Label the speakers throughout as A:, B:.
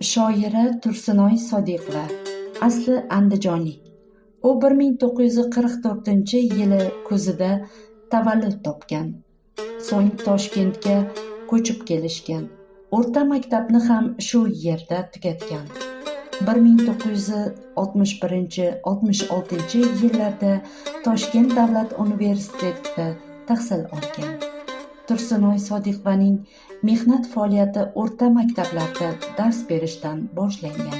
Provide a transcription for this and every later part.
A: Shoira Tursunoy Sodiqova, asli andijonlik. U 1944-yili kuzida tavallud topgan. So'ng Toshkentga ko'chib kelishgan. O'rta maktabni ham shu yerda tugatgan. 1961-66 Toshkent davlat universitetida tahsil olgan. Tursunoy Sodiqovaning mehnat faoliyati o'rta maktablarda dars berishdan boshlangan.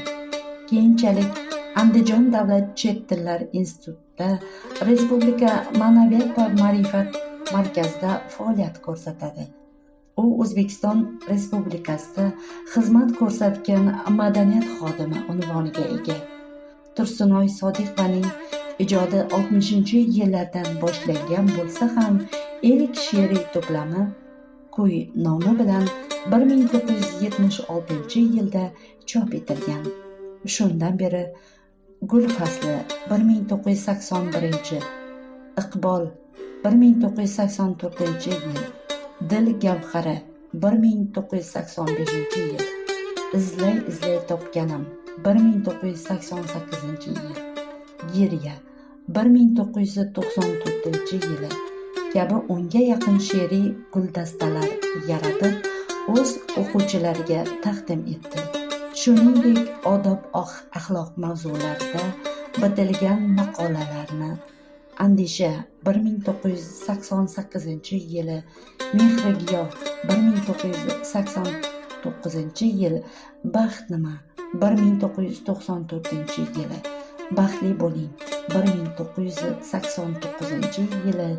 A: Keyinchalik Andijon davlat chet tillar institutida Respublika ma'naviyat va ma'rifat markazida faoliyat ko'rsatadi. U O'zbekiston Respublikasida xizmat ko'rsatgan madaniyat xodimi unvoniga ega. Tursunoy Sodiqovaning ijodi 60-yillardan boshlangan bo'lsa ham, ilk she'riy to'plami Kuy nomi bilan 1976-yilda chop etilgan. Shundan beri Gul fasli 1981, Iqbol 1984-yil, Dil gavhari 1985-yil, Izlay izlay topganim 1988-yil, Geriya 1994-yili kabi 10ga yaqin she'riy guldastalar yaratib, o'z o'quvchilariga taqdim etdi. Shuningdek, odob axloq mavzularida bitilgan maqolalarni Andisha 1988-yili, Mehrigiyoh 1989-yil, Baxt nima 1994-yili, Baxtli bo'ling 1989-yili.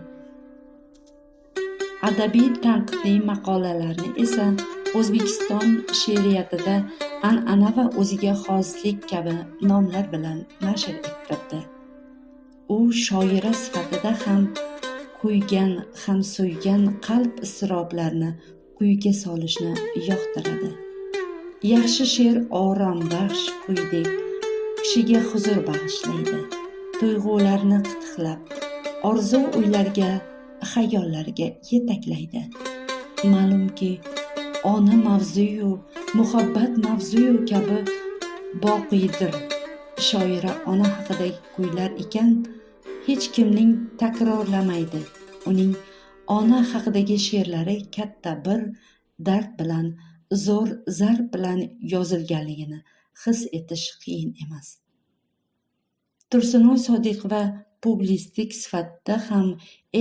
A: Adabiy tanqidiy maqolalarni esa O'zbekiston she'riyatida an'ana va o'ziga xoslik kabi nomlar bilan nashr ettirdi. U shoira sifatida ham kuygan, ham suygan qalb iztiroblarini kuyga solishni yoqtiradi. Yaxshi she'r orom baxsh kuydek kishiga huzur bag'ishlaydi. Tuyg'ularni qitiqlab, orzu o'ylarga, xayollarga yetaklaydi. Ma'lumki, ona mavzuyu, muhabbat mavzuyu kabi boqiydir. Shoira ona haqidagi kuylar ekan, hech kimning takrorlamaydi. Uning ona haqidagi she'rlari katta bir dard bilan, zo'r zarb bilan yozilganligini his etish qiyin emas. Tursunoy Sodiqova publistik sifatida ham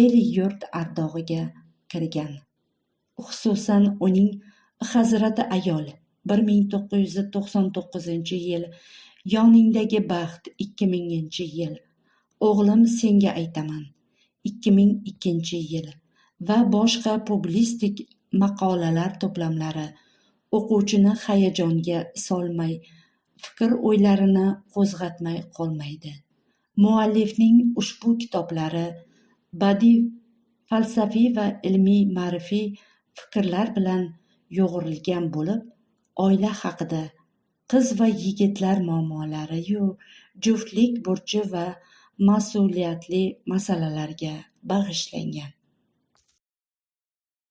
A: el-yurt ardog'iga kirgan. Xususan, uning Hazrati ayol 1999-yil, Yoningdagi baxt 2000-yil, O'g'lim senga aytaman 2002-yil va boshqa publistik maqolalar to'plamlari o'quvchini hayajonga solmay, fikr-o'ylarini qo'zg'atmay qolmaydi. Muallifning ushbu kitoblari badiiy, falsafiy va ilmiy-ma'rifiy fikrlar bilan yo'g'rilgan bo'lib, oila haqida, qiz va yigitlar muammolari-yu juftlik burchi va mas'uliyatli masalalarga bag'ishlangan.